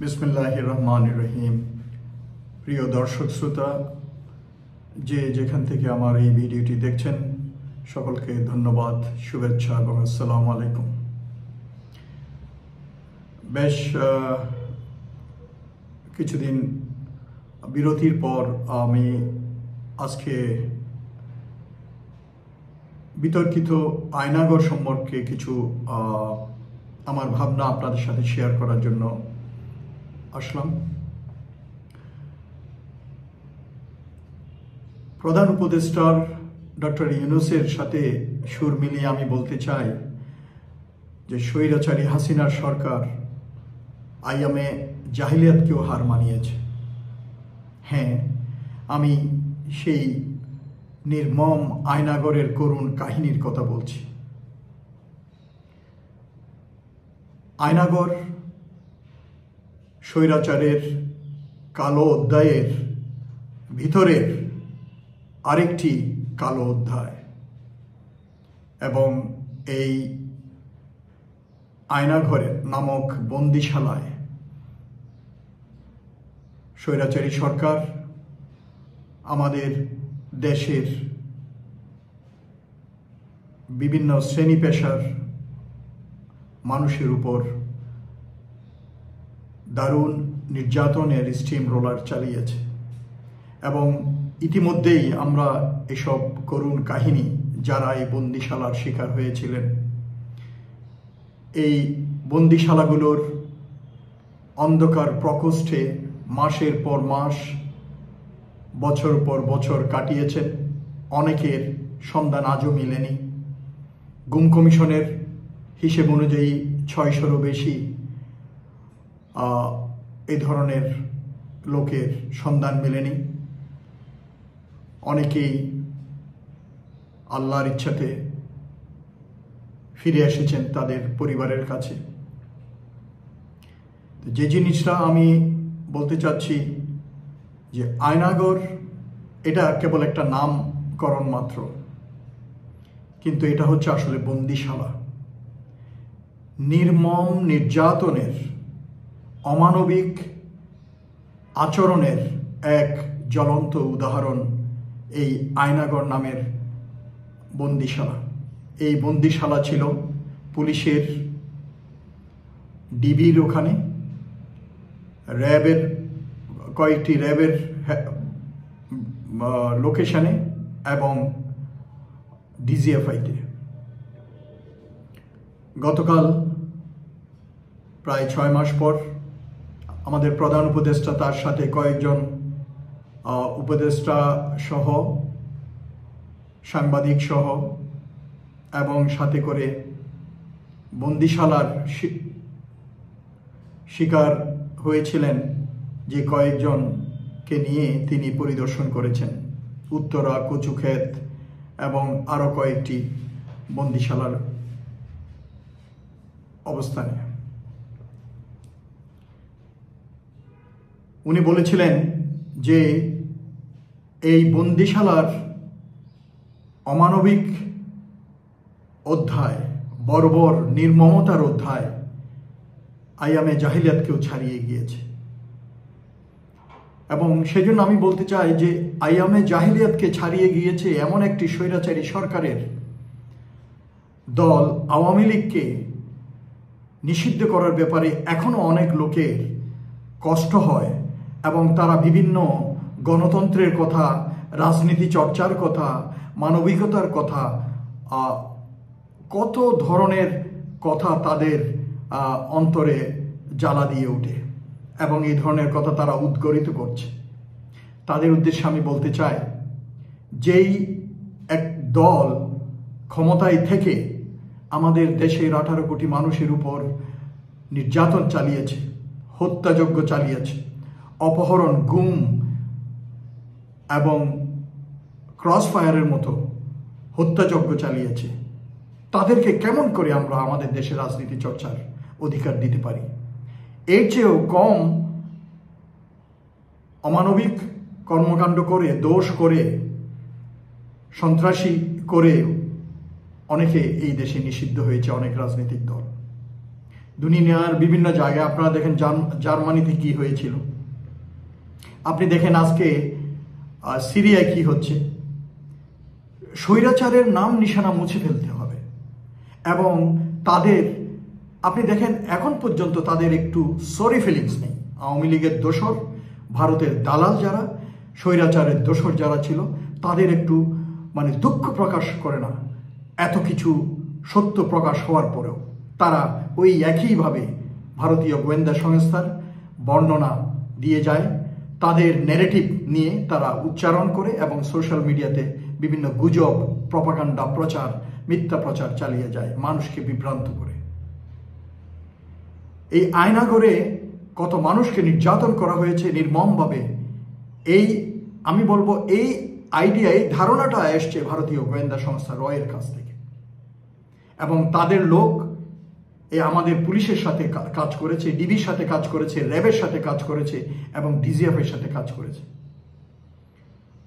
বিসমিল্লাহির রহমানির রহিম। প্রিয় দর্শক শ্রোতা, যে যেখান থেকে আমার এই ভিডিওটি দেখছেন, সকলকে ধন্যবাদ, শুভেচ্ছা এবং আসসালামু আলাইকুম। বেশ কিছুদিন বিরতির পর আমি আজকে বিতর্কিত আয়নাঘর সম্পর্কে কিছু আমার ভাবনা আপনাদের সাথে শেয়ার করার জন্য আসলাম। প্রধান উপদেষ্টার ডক্টর ইউনূসের সাথে সুর মিলিয়ে আমি বলতে চাই যে স্বৈরাচারী হাসিনার সরকার আইয়ামে জাহিলিয়াতকেও হার মানিয়েছে। হ্যাঁ, আমি সেই নির্মম আয়নাঘরের করুণ কাহিনীর কথা বলছি। আয়নাঘর স্বৈরাচারের কালো অধ্যায়ের ভিতরের আরেকটি কালো অধ্যায়, এবং এই আয়নাঘরের নামক বন্দিশালায় স্বৈরাচারী সরকার আমাদের দেশের বিভিন্ন শ্রেণী পেশার মানুষের উপর দারুণ নির্যাতনের স্টিম রোলার চালিয়েছে, এবং ইতিমধ্যেই আমরা এসব করুণ কাহিনী, যারা এই বন্দিশালার শিকার হয়েছিলেন, এই বন্দিশালাগুলোর অন্ধকার প্রকোষ্ঠে মাসের পর মাস, বছর পর বছর কাটিয়েছেন। অনেকের সন্ধান আজও মিলেনি। গুম কমিশনের হিসেব অনুযায়ী 600-রও বেশি এই ধরনের লোকের সন্ধান মেলেনি। অনেকেই আল্লাহর ইচ্ছাতে ফিরে এসেছেন তাদের পরিবারের কাছে। যে জিনিসটা আমি বলতে চাচ্ছি যে আয়নাঘর এটা কেবল একটা নামকরণ মাত্র, কিন্তু এটা হচ্ছে আসলে বন্দিশালা। নির্মম নির্যাতনের, অমানবিক আচরণের এক জ্বলন্ত উদাহরণ এই আয়নাঘর নামের বন্দিশালা। এই বন্দিশালা ছিল পুলিশের, ডিবির ওখানে, র্যাবের কয়েকটি র্যাবের লোকেশনে এবং ডিজিএফআইতে। গতকাল প্রায় 6 মাস পর আমাদের প্রধান উপদেষ্টা, তার সাথে কয়েকজন উপদেষ্টা সহ, সাংবাদিক সহ, এবং সাথে করে বন্দিশালার শিকার হয়েছিলেন যে কয়েকজনকে নিয়ে তিনি পরিদর্শন করেছেন উত্তরা, কচুক্ষেত এবং আরও কয়েকটি বন্দিশালার অবস্থানে। উনি বলেছিলেন যে এই বন্দিশালার অমানবিক অধ্যায়, বর্বর নির্মমতার অধ্যায় আইয়ামে জাহিলিয়াতকেও ছাড়িয়ে গিয়েছে। এবং সেজন্য আমি বলতে চাই যে আইয়ামে জাহিলিয়াতকে ছাড়িয়ে গিয়েছে এমন একটি স্বৈরাচারী সরকারের দল আওয়ামী লীগকে নিষিদ্ধ করার ব্যাপারে এখনো অনেক লোকের কষ্ট হয়, এবং তারা বিভিন্ন গণতন্ত্রের কথা, রাজনীতি চর্চার কথা, মানবিকতার কথা, কত ধরনের কথা তাদের অন্তরে জ্বালা দিয়ে ওঠে, এবং এই ধরনের কথা তারা উদ্গরিত করছে। তাদের উদ্দেশ্যে আমি বলতে চাই, যেই এক দল ক্ষমতায় থেকে আমাদের দেশের 18 কোটি মানুষের উপর নির্যাতন চালিয়েছে, হত্যাযজ্ঞ চালিয়েছে, অপহরণ, গুম এবং ক্রস ফায়ারের মতো হত্যাযজ্ঞ চালিয়েছে, তাদেরকে কেমন করে আমরা আমাদের দেশে রাজনীতি চর্চার অধিকার দিতে পারি? এর চেয়েও কম অমানবিক কর্মকাণ্ড করে, দোষ করে, সন্ত্রাসী করে অনেকে এই দেশে নিষিদ্ধ হয়েছে, অনেক রাজনৈতিক দল। দুনিয়ার বিভিন্ন জায়গায়। আপনারা দেখেন জার্মানিতে কি হয়েছিল, আপনি দেখেন আজকে সিরিয়ায় কি হচ্ছে। স্বৈরাচারের নাম নিশানা মুছে ফেলতে হবে এবং তাদের, আপনি দেখেন এখন পর্যন্ত তাদের একটু সরি ফিলিংস নেই। আওয়ামী লীগের দোসর, ভারতের দালাল যারা, স্বৈরাচারের দোসর যারা ছিল, তাদের একটু মানে দুঃখ প্রকাশ করে না। এত কিছু সত্য প্রকাশ হওয়ার পরেও তারা ওই একইভাবে ভারতীয় গোয়েন্দা সংস্থার বর্ণনা দিয়ে যায়, তাদের ন্যারেটিভ নিয়ে তারা উচ্চারণ করে এবং সোশ্যাল মিডিয়াতে বিভিন্ন গুজব, প্রপাগান্ডা প্রচার, মিথ্যা প্রচার চালিয়ে যায়, মানুষকে বিভ্রান্ত করে। এই আয়নাগরে কত মানুষকে নির্যাতন করা হয়েছে নির্মমভাবে। এই আমি বলবো এই আইডিয়া, এই ধারণাটা এসছে ভারতীয় গোয়েন্দা সংস্থা রয়ের কাছ থেকে এবং তাদের লোক আমাদের পুলিশের সাথে কাজ করেছে, ডিবির সাথে কাজ করেছে, র্যাবের সাথে কাজ করেছে এবং ডিজিএফের সাথে কাজ করেছে।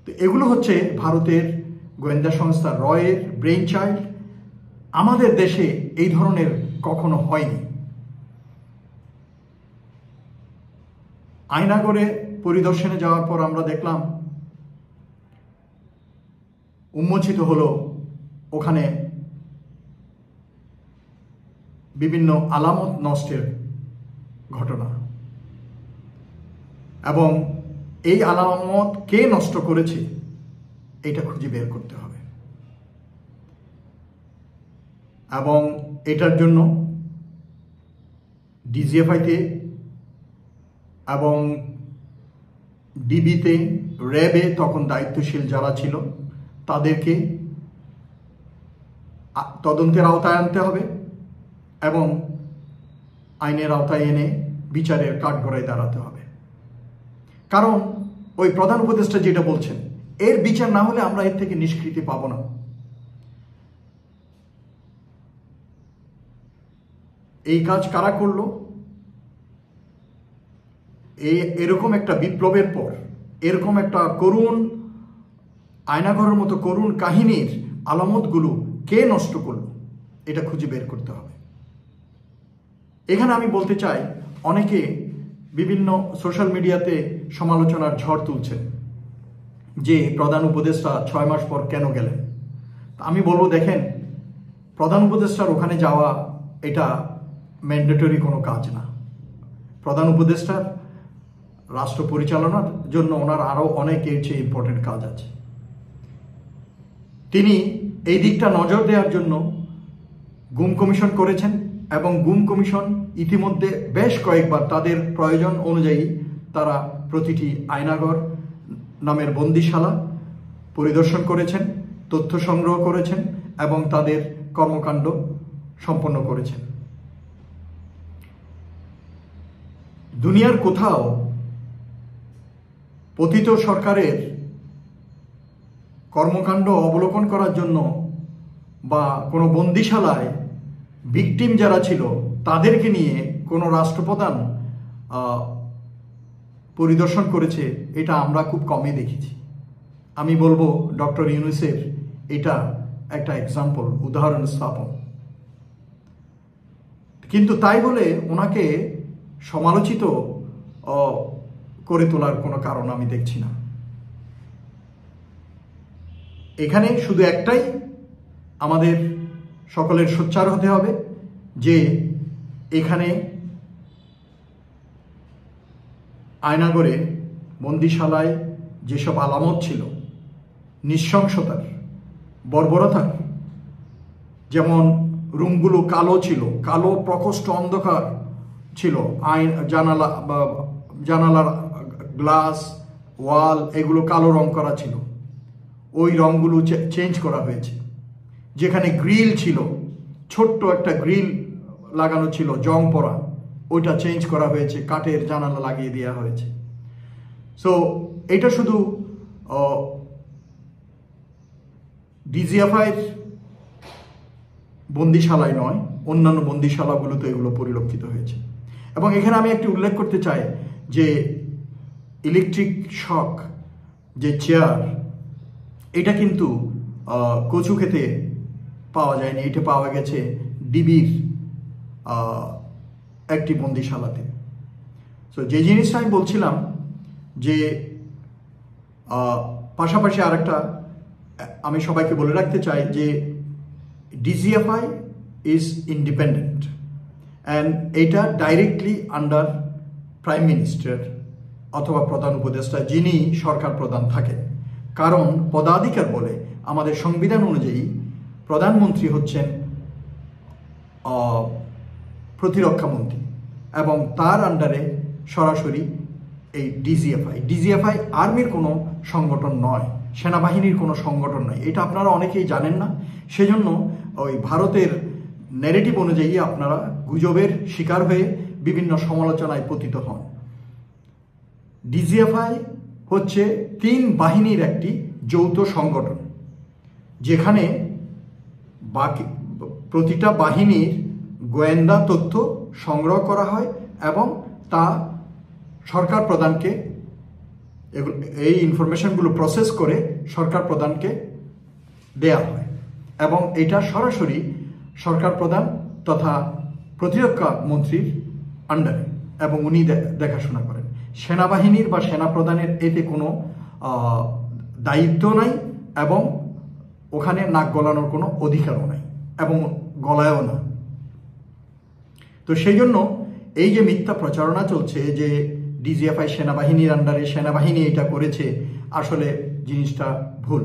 তো এগুলো হচ্ছে ভারতের গোয়েন্দা সংস্থা রয়ের ব্রেইন চাইল্ড। আমাদের দেশে এই ধরনের কখনো হয়নি। আয়নাগরে পরিদর্শনে যাওয়ার পর আমরা দেখলাম, উন্মোচিত হলো ওখানে বিভিন্ন আলামত নষ্টের ঘটনা এবং এই আলামত কে নষ্ট করেছে এটা খুঁজে বের করতে হবে এবং এটার জন্য ডিজিএফআইতে এবং ডিবিতে, র্যাবে তখন দায়িত্বশীল যারা ছিল তাদেরকে তদন্তের আওতায় আনতে হবে এবং আইনের আওতায় এনে বিচারের কাঠগড়ায় দাঁড়াতে হবে। কারণ ওই প্রধান উপদেষ্টা যেটা বলছেন, এর বিচার না হলে আমরা এর থেকে নিষ্কৃতি পাবো না। এই কাজ কারা করলো? এরকম একটা বিপ্লবের পর এরকম একটা করুণ আয়নাঘরের মতো করুণ কাহিনীর আলামতগুলো কে নষ্ট করলো এটা খুঁজে বের করতে হবে। এখানে আমি বলতে চাই, অনেকে বিভিন্ন সোশ্যাল মিডিয়াতে সমালোচনার ঝড় তুলছেন যে প্রধান উপদেষ্টা 6 মাস পর কেন গেলেন। আমি বলবো, দেখেন, প্রধান উপদেষ্টার ওখানে যাওয়া এটা ম্যান্ডেটরি কোনো কাজ না। প্রধান উপদেষ্টার রাষ্ট্র পরিচালনার জন্য ওনার আরও অনেক এর চেয়ে ইম্পর্টেন্ট কাজ আছে। তিনি এই দিকটা নজর দেওয়ার জন্য গুম কমিশন করেছেন এবং গুম কমিশন ইতিমধ্যে বেশ কয়েকবার তাদের প্রয়োজন অনুযায়ী তারা প্রতিটি আয়নাঘর নামের বন্দিশালা পরিদর্শন করেছেন, তথ্য সংগ্রহ করেছেন এবং তাদের কর্মকাণ্ড সম্পন্ন করেছেন। দুনিয়ার কোথাও পতিত সরকারের কর্মকাণ্ড অবলোকন করার জন্য বা কোনো বন্দিশালায় ভিকটিম যারা ছিল তাদেরকে নিয়ে কোনো রাষ্ট্রপ্রধান পরিদর্শন করেছে, এটা আমরা খুব কমই দেখেছি। আমি বলবো ডক্টর ইউনূসের এটা একটা এক্সাম্পল, উদাহরণ স্থাপন। কিন্তু তাই বলে ওনাকে সমালোচিত করে তোলার কোনো কারণ আমি দেখছি না। এখানে শুধু একটাই, আমাদের সকলের সোচ্চার হতে হবে যে এখানে আয়নাগরে বন্দিশালায় যেসব আলামত ছিল নৃশংসতার, বর্বরতার, যেমন রুমগুলো কালো ছিল, কালো প্রকোষ্ঠ অন্ধকার ছিল, জানালার গ্লাস, ওয়াল এগুলো কালো রং করা ছিল, ওই রংগুলো চেঞ্জ করা হয়েছে। যেখানে গ্রিল ছিল, ছোট্ট একটা গ্রিল লাগানো ছিল জং পড়া, ওইটা চেঞ্জ করা হয়েছে, কাঠের জানালা লাগিয়ে দেওয়া হয়েছে। সো এটা শুধু ডিজিএফআইয়ের বন্দিশালায় নয়, অন্যান্য বন্দিশালাগুলোতে এগুলো পরিলক্ষিত হয়েছে। এবং এখানে আমি একটি উল্লেখ করতে চাই যে ইলেকট্রিক শক যে চেয়ার, এটা কিন্তু কচুক্ষেতে পাওয়া যায়নি, এটা পাওয়া গেছে ডিবির একটি বন্দিশালাতে। তো যে জিনিসটা আমি বলছিলাম যে পাশাপাশি আরেকটা আমি সবাইকে বলে রাখতে চাই যে ডিজিএফআই ইজ ইন্ডিপেন্ডেন্ট অ্যান্ড এটা ডাইরেক্টলি আন্ডার প্রাইম মিনিস্টার অথবা প্রধান উপদেষ্টা, যিনি সরকার প্রধান থাকেন। কারণ পদাধিকার বলে আমাদের সংবিধান অনুযায়ী প্রধানমন্ত্রী হচ্ছেন প্রতিরক্ষা মন্ত্রী এবং তার আন্ডারে সরাসরি এই ডিজিএফআই আর্মির কোনো সংগঠন নয়, সেনাবাহিনীর কোনো সংগঠন নয়। এটা আপনারা অনেকেই জানেন না, সেজন্য ওই ভারতের ন্যারেটিভ অনুযায়ী আপনারা গুজবের শিকার হয়ে বিভিন্ন সমালোচনায় পতিত হন। ডিজিএফআই হচ্ছে 3 বাহিনীর একটি যৌথ সংগঠন, যেখানে বাকি প্রতিটা বাহিনীর গোয়েন্দা তথ্য সংগ্রহ করা হয় এবং তা সরকার প্রধানকে এই ইনফরমেশনগুলো প্রসেস করে সরকার প্রধানকে দেয়া হয় এবং এটা সরাসরি সরকার প্রধান তথা প্রতিরক্ষা মন্ত্রীর আন্ডারে এবং উনি দেখাশোনা করেন। সেনাবাহিনীর বা সেনা প্রধানের এতে কোনো দায়িত্ব নাই এবং ওখানে নাক গলানোর কোনো অধিকারও নাই এবং গলায়ও না। তো সেই জন্য এই যে মিথ্যা প্রচারণা চলছে যে ডিজিএফআই সেনাবাহিনীর আন্ডারে, সেনাবাহিনী এটা করেছে, আসলে জিনিসটা ভুল।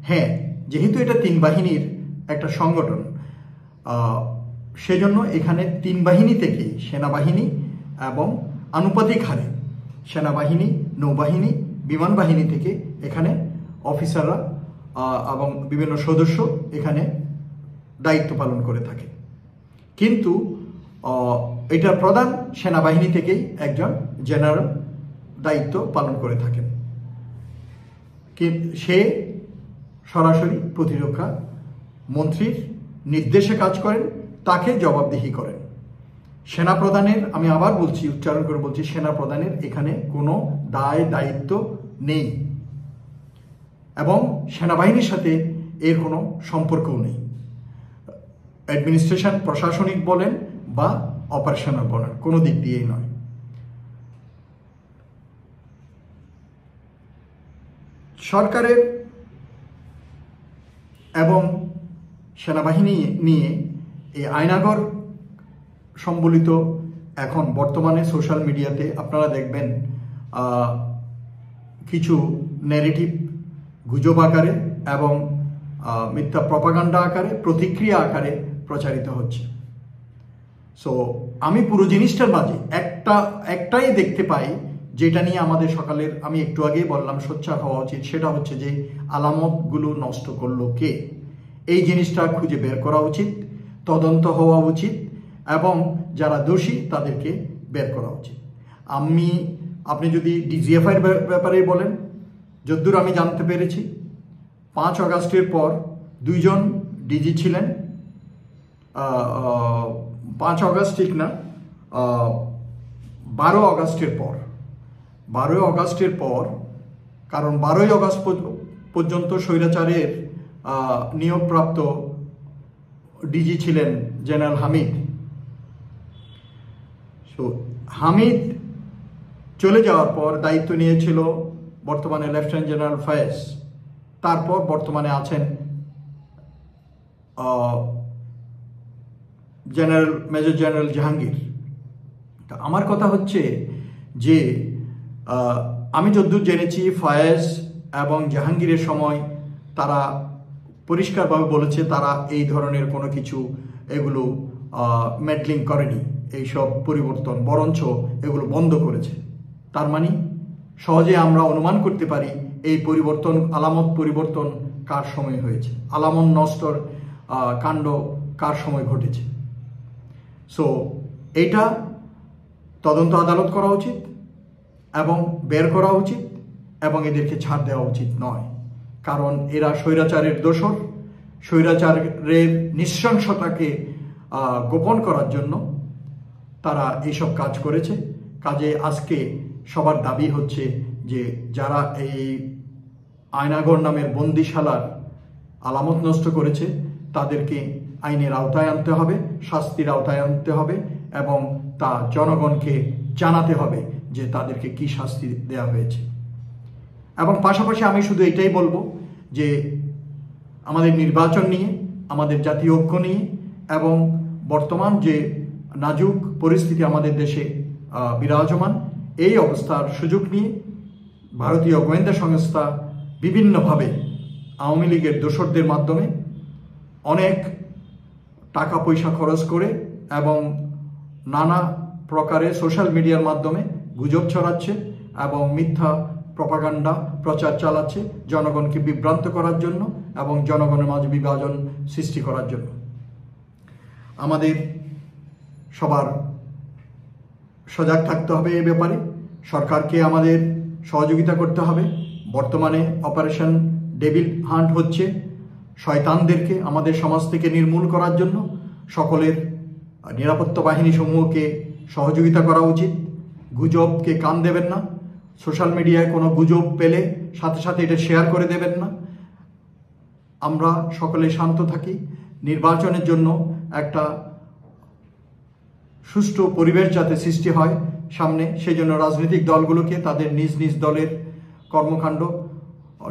হ্যাঁ, যেহেতু এটা 3 বাহিনীর একটা সংগঠন, সেজন্য এখানে 3 বাহিনী থেকেই সেনাবাহিনী এবং আনুপাতিক হারে সেনাবাহিনী, নৌবাহিনী, বিমান বাহিনী থেকে এখানে অফিসাররা এবং বিভিন্ন সদস্য এখানে দায়িত্ব পালন করে থাকে। কিন্তু এটার প্রধান সেনাবাহিনী থেকেই একজন জেনারেল দায়িত্ব পালন করে থাকেন, সে সরাসরি প্রতিরক্ষা মন্ত্রীর নির্দেশে কাজ করেন, তাকে জবাবদিহি করেন। সেনাপ্রধানের, আমি আবার বলছি, উচ্চারণ করে বলছি, সেনাপ্রধানের এখানে কোনো দায়িত্ব নেই এবং সেনাবাহিনীর সাথে এর কোনো সম্পর্কও নেই। অ্যাডমিনিস্ট্রেশন, প্রশাসনিক বলেন বা অপারেশনাল বলেন, কোনো দিক দিয়েই নয়। সরকারের এবং সেনাবাহিনী নিয়ে এই আয়নাঘর সম্বলিত এখন বর্তমানে সোশ্যাল মিডিয়াতে আপনারা দেখবেন কিছু ন্যারেটিভ গুজব আকারে এবং মিথ্যা প্রপাগান্ডা আকারে, প্রতিক্রিয়া আকারে প্রচারিত হচ্ছে। সো আমি পুরো জিনিসটার মাঝে একটাই দেখতে পাই, যেটা নিয়ে আমাদের সকালের, আমি একটু আগেই বললাম, সোচ্চার হওয়া উচিত। সেটা হচ্ছে যে আলামতগুলো নষ্ট করলো কে, এই জিনিসটা খুঁজে বের করা উচিত, তদন্ত হওয়া উচিত এবং যারা দোষী তাদেরকে বের করা উচিত। আপনি যদি ডিজিএফআইয়ের ব্যাপারে বলেন, যদ্দূর আমি জানতে পেরেছি 5 আগস্টের পর 2 জন ডিজি ছিলেন। 5 আগস্ট ঠিক না, 12 আগস্টের পর, 12 আগস্টের পর, কারণ 12 আগস্ট পর্যন্ত স্বৈরাচারের নিয়োগপ্রাপ্ত ডিজি ছিলেন জেনারেল হামিদ। তো হামিদ চলে যাওয়ার পর দায়িত্ব নিয়েছিল বর্তমানে লেফটেন্যান্ট জেনারেল ফয়েজ, তারপর বর্তমানে আছেন মেজর জেনারেল জাহাঙ্গীর। আমার কথা হচ্ছে যে আমি যদ্দূর জেনেছি ফয়েজ এবং জাহাঙ্গীরের সময় তারা পরিষ্কারভাবে বলেছে তারা এই ধরনের কোনো কিছু এগুলো মেডলিং করেনি, এইসব পরিবর্তন, বরঞ্চ এগুলো বন্ধ করেছে। তার মানে সহজে আমরা অনুমান করতে পারি এই পরিবর্তন, আলামত পরিবর্তন কার সময় হয়েছে, আলামত নষ্টর কাণ্ড কার সময় ঘটেছে। সো এইটা তদন্ত আদালত করা উচিত এবং বের করা উচিত এবং এদেরকে ছাড় দেওয়া উচিত নয়, কারণ এরা স্বৈরাচারের দোসর, স্বৈরাচারের নৃশংসতাকে গোপন করার জন্য তারা এইসব কাজ করেছে। কাজে আজকে সবার দাবি হচ্ছে যে যারা এই আয়নাঘর নামের বন্দিশালার আলামত নষ্ট করেছে তাদেরকে আইনের আওতায় আনতে হবে, শাস্তির আওতায় আনতে হবে এবং তা জনগণকে জানাতে হবে যে তাদেরকে কি শাস্তি দেওয়া হয়েছে। এবং পাশাপাশি আমি শুধু এটাই বলবো যে আমাদের নির্বাচন নিয়ে, আমাদের জাতীয় ঐক্য নিয়ে এবং বর্তমান যে নাজুক পরিস্থিতি আমাদের দেশে বিরাজমান, এই অবস্থার সুযোগ নিয়ে ভারতীয় গোয়েন্দা সংস্থা বিভিন্নভাবে আওয়ামী লীগের দোসরদের মাধ্যমে অনেক টাকা পয়সা খরচ করে এবং নানা প্রকারে সোশ্যাল মিডিয়ার মাধ্যমে গুজব ছড়াচ্ছে এবং মিথ্যা প্রপাগান্ডা প্রচার চালাচ্ছে জনগণকে বিভ্রান্ত করার জন্য এবং জনগণের মাঝে বিভাজন সৃষ্টি করার জন্য। আমাদের সবার সজাগ থাকতে হবে এ ব্যাপারে। সরকারকে আমাদের সহযোগিতা করতে হবে। বর্তমানে অপারেশন ডেভিল হান্ট হচ্ছে শয়তানদেরকে আমাদের সমাজ থেকে নির্মূল করার জন্য। সকলের নিরাপত্তা বাহিনী সমূহকে সহযোগিতা করা উচিত। গুজবকে কান দেবেন না। সোশ্যাল মিডিয়ায় কোনো গুজব পেলে সাথে সাথে এটা শেয়ার করে দেবেন না। আমরা সকলে শান্ত থাকি। নির্বাচনের জন্য একটা সুষ্ঠু পরিবেশ যাতে সৃষ্টি হয় সামনে, সেই জন্য রাজনৈতিক দলগুলোকে তাদের নিজ নিজ দলের কর্মকাণ্ড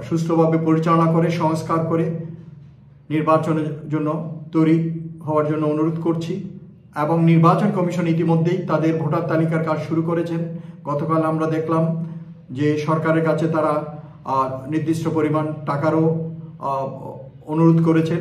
সুষ্ঠুভাবে পরিচালনা করে সংস্কার করে নির্বাচনের জন্য তৈরি হওয়ার জন্য অনুরোধ করছি। এবং নির্বাচন কমিশন ইতিমধ্যেই তাদের ভোটার তালিকার কাজ শুরু করেছেন। গতকাল আমরা দেখলাম যে সরকারের কাছে তারা নির্দিষ্ট পরিমাণ টাকারও অনুরোধ করেছেন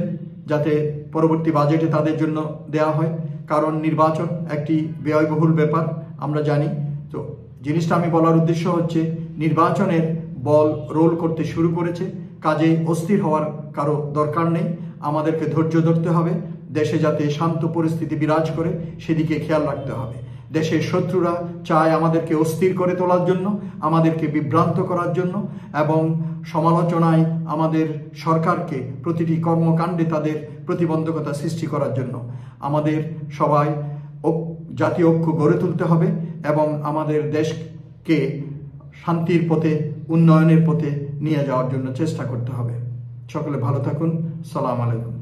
যাতে পরবর্তী বাজেটে তাদের জন্য দেওয়া হয়, কারণ নির্বাচন একটি ব্যয়বহুল ব্যাপার আমরা জানি। তো জিনিসটা আমি বলার উদ্দেশ্য হচ্ছে নির্বাচনের বল রোল করতে শুরু করেছে, কাজে অস্থির হওয়ার কারো দরকার নেই। আমাদেরকে ধৈর্য ধরতে হবে। দেশে যাতে শান্ত পরিস্থিতি বিরাজ করে সেদিকে খেয়াল রাখতে হবে। দেশের শত্রুরা চায় আমাদেরকে অস্থির করে তোলার জন্য, আমাদেরকে বিভ্রান্ত করার জন্য এবং সমালোচনায় আমাদের সরকারকে প্রতিটি কর্মকাণ্ডে তাদের প্রতিবন্ধকতা সৃষ্টি করার জন্য। আমাদের সবাই জাতীয় ঐক্য গড়ে তুলতে হবে এবং আমাদের দেশকে শান্তির পথে, উন্নয়নের পথে নিয়ে যাওয়ার জন্য চেষ্টা করতে হবে। সকলে ভালো থাকুন। সালাম আলাইকুম।